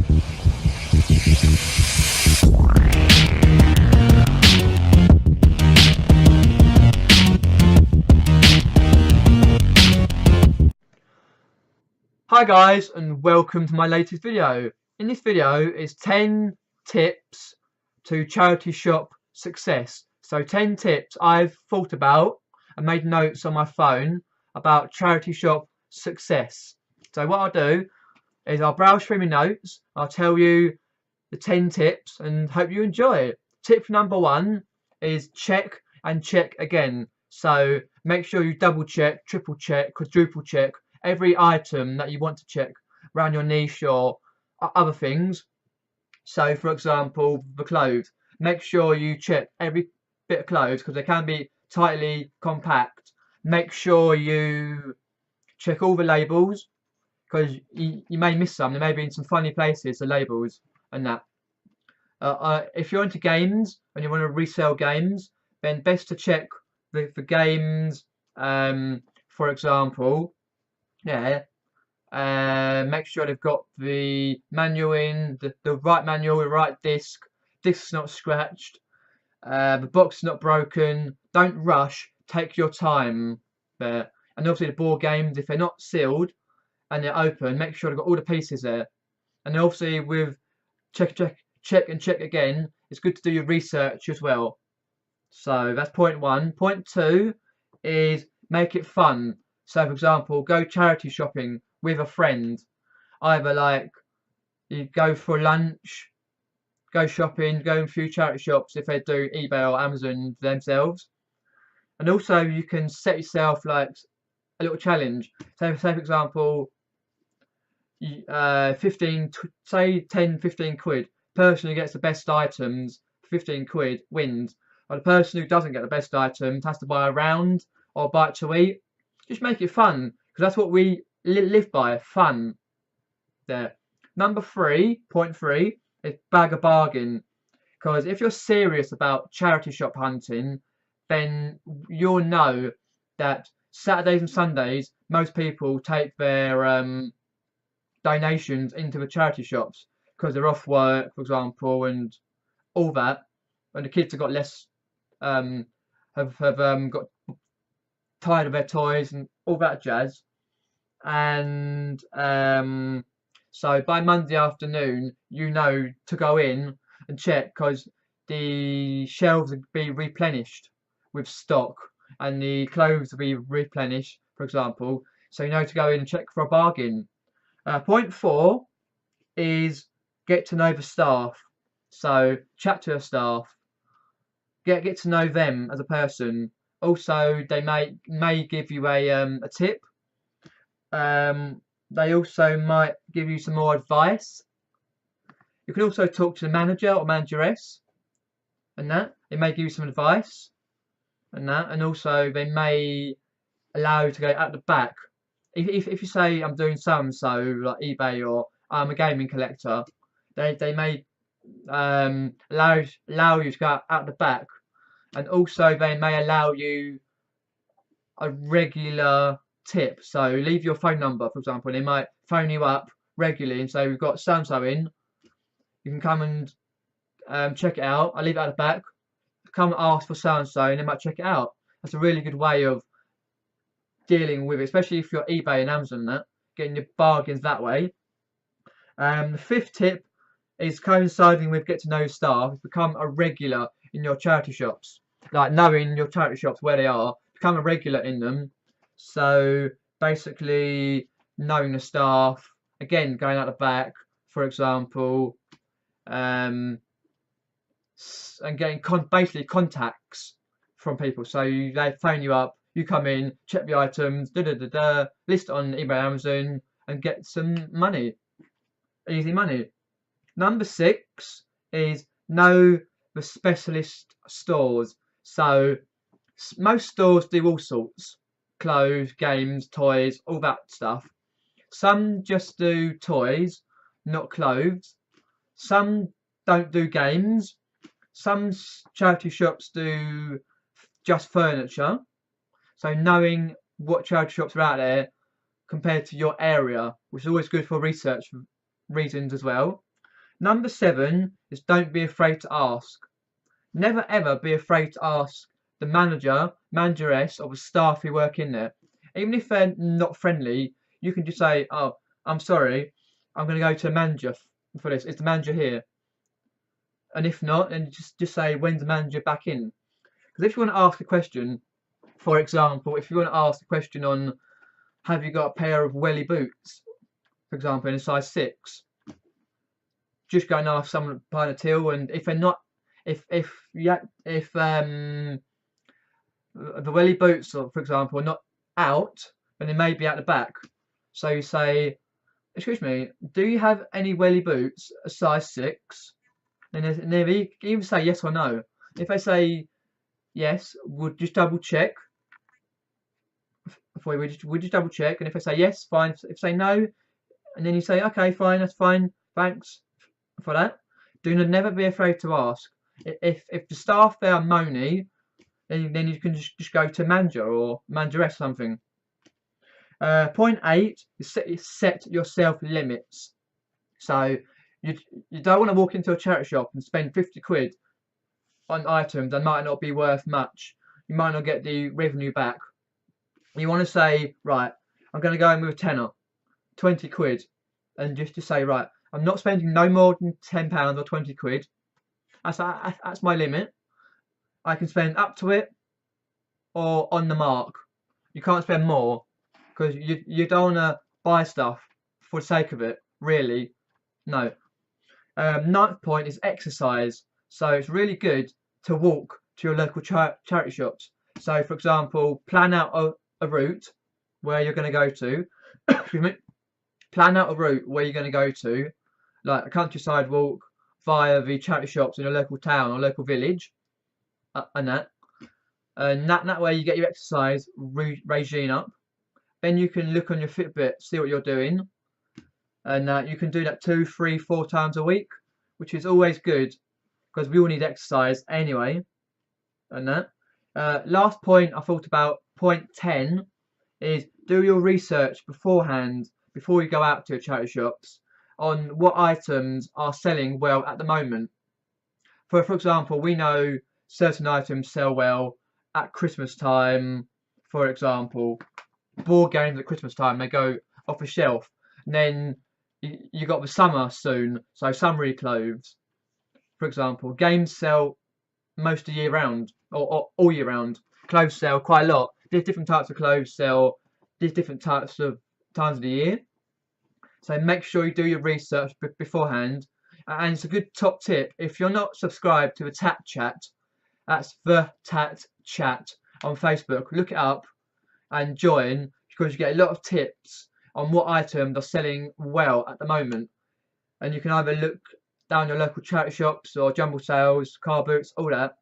Hi guys, and welcome to my latest video. In this video is 10 tips to charity shop success. So 10 tips I've thought about and made notes on my phone about charity shop success. So what I'll do is I'll browse through my notes, I'll tell you the 10 tips and hope you enjoy it. Tip number 1 is check and check again. So make sure you double check, triple check, quadruple check every item that you want to check around your niche or other things. So for example, the clothes, make sure you check every bit of clothes because they can be tightly compact. Make sure you check all the labels because you may miss some. There may be in some funny places, the labels and that. If you're into games and you want to resell games, then best to check the games. For example, make sure they've got the manual in, the right manual, the right disc's not scratched, the box is not broken. Don't rush, take your time there. And obviously the board games, if they're not sealed and they're open, make sure they've got all the pieces there. And obviously with check and check again, it's good to do your research as well. So that's point 1. Point 2 is make it fun. So for example, go charity shopping with a friend. Either like you go for lunch, go shopping, go in a few charity shops if they do eBay or Amazon themselves. And also you can set yourself like a little challenge. Say for example, 15, say 10, 15 quid. Person who gets the best items, 15 quid, wins. Or the person who doesn't get the best items has to buy a round or a bite to eat. Just make it fun, because that's what we live by, fun. There. Number 3, point 3, is bag a bargain. Because if you're serious about charity shop hunting, then you'll know that Saturdays and Sundays, most people take their donations into the charity shops because they're off work, for example, and all that. And the kids have got less, have got tired of their toys and all that jazz. And so by Monday afternoon, you know to go in and check because the shelves will be replenished with stock and the clothes will be replenished, for example. So you know to go in and check for a bargain. Point 4 is get to know the staff. So chat to the staff, get to know them as a person. Also, they may give you a tip. They also might give you some more advice. You can also talk to the manager or manageress, and that they may give you some advice, and that, and also they may allow you to go out the back. If you say I'm doing so and so like eBay or I'm a gaming collector, they may allow you to go out the back, and also they may allow you a regular tip. So leave your phone number, for example. They might phone you up regularly and say we've got so and so in. You can come and check it out. I leave it at the back. Come and ask for so and so, and they might check it out. That's a really good way of dealing with it, especially if you're eBay and Amazon and that, getting your bargains that way. The 5th tip is coinciding with get to know staff. Become a regular in your charity shops, like knowing your charity shops where they are. Become a regular in them. So basically knowing the staff, again going out the back, for example, and getting basically contacts from people. So they phone you up, you come in, check the items, list it on eBay, Amazon, and get some money, easy money. Number 6 is know the specialist stores. So most stores do all sorts, clothes, games, toys, all that stuff. Some just do toys, not clothes. Some don't do games. Some charity shops do just furniture. So knowing what charity shops are out there compared to your area, which is always good for research reasons as well. Number 7 is don't be afraid to ask. Never ever be afraid to ask the manager, manageress, or the staff who work in there. Even if they're not friendly, you can just say, "Oh, I'm sorry, I'm going to go to a manager for this. Is the manager here?" And if not, then just say, "When's the manager back in?" Because if you want to ask a question, for example, if you want to ask a question on, "Have you got a pair of welly boots?" for example, in a size 6, just go and ask someone behind the till, and if they're not, if the welly boots, for example, are not out, then they may be at the back. So you say, "Excuse me, do you have any welly boots a size 6?" And they either say yes or no. If they say yes, we'll just double check. We just double check, and if they say yes, fine. If they say no, and then you say, "Okay, fine, that's fine, thanks for that." Do never be afraid to ask. If the staff there are moany, then you can just go to manager or manageress something. Point 8 is set yourself limits. So you don't want to walk into a charity shop and spend 50 quid on items that might not be worth much. You might not get the revenue back. You want to say, right, I'm going to go in with a tenner, 20 quid, and just to say, right, I'm not spending no more than £10 or 20 quid. That's my limit. I can spend up to it or on the mark. You can't spend more, because you don't want to buy stuff for the sake of it, really. No. 9th point is exercise. So it's really good to walk to your local charity shops. So, for example, plan out a route where you're going to go to. Excuse me. Plan out a route where you're going to go to, like a countryside walk via the charity shops in your local town or local village, and that way you get your exercise regime up. Then you can look on your Fitbit, see what you're doing, and you can do that 2, 3, 4 times a week, which is always good because we all need exercise anyway. And that last point I thought about, point 10, is do your research beforehand, before you go out to your charity shops, on what items are selling well at the moment. For example, we know certain items sell well at Christmas time. For example, board games at Christmas time, they go off the shelf. And then you got the summer soon, so summery clothes. For example, games sell most of the year round, or all year round. Clothes sell quite a lot. There's different types of clothes sell. There's different types of times of the year. So make sure you do your research beforehand. And it's a good top tip, if you're not subscribed to the Tat Chat, that's the Tat Chat on Facebook, look it up and join, because you get a lot of tips on what items are selling well at the moment. And you can either look down your local charity shops or jumble sales, car boots, all that.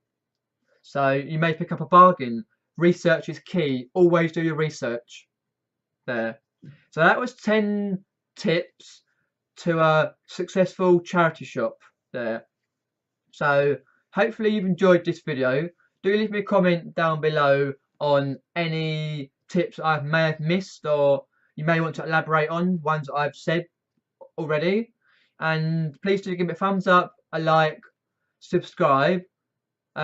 So you may pick up a bargain. Research is key. Always do your research there. So that was 10 tips to a successful charity shop there. So hopefully you've enjoyed this video. Do leave me a comment down below on any tips I may have missed, or you may want to elaborate on ones I've said already. And please do give me a thumbs up, a like, subscribe,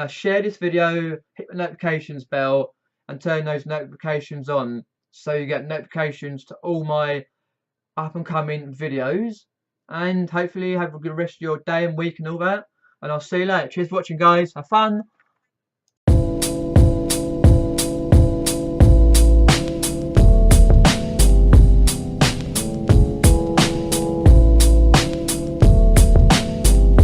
share this video, hit the notifications bell and turn those notifications on so you get notifications to all my up and coming videos. And hopefully have a good rest of your day and week and all that. And I'll see you later. Cheers for watching, guys. Have fun.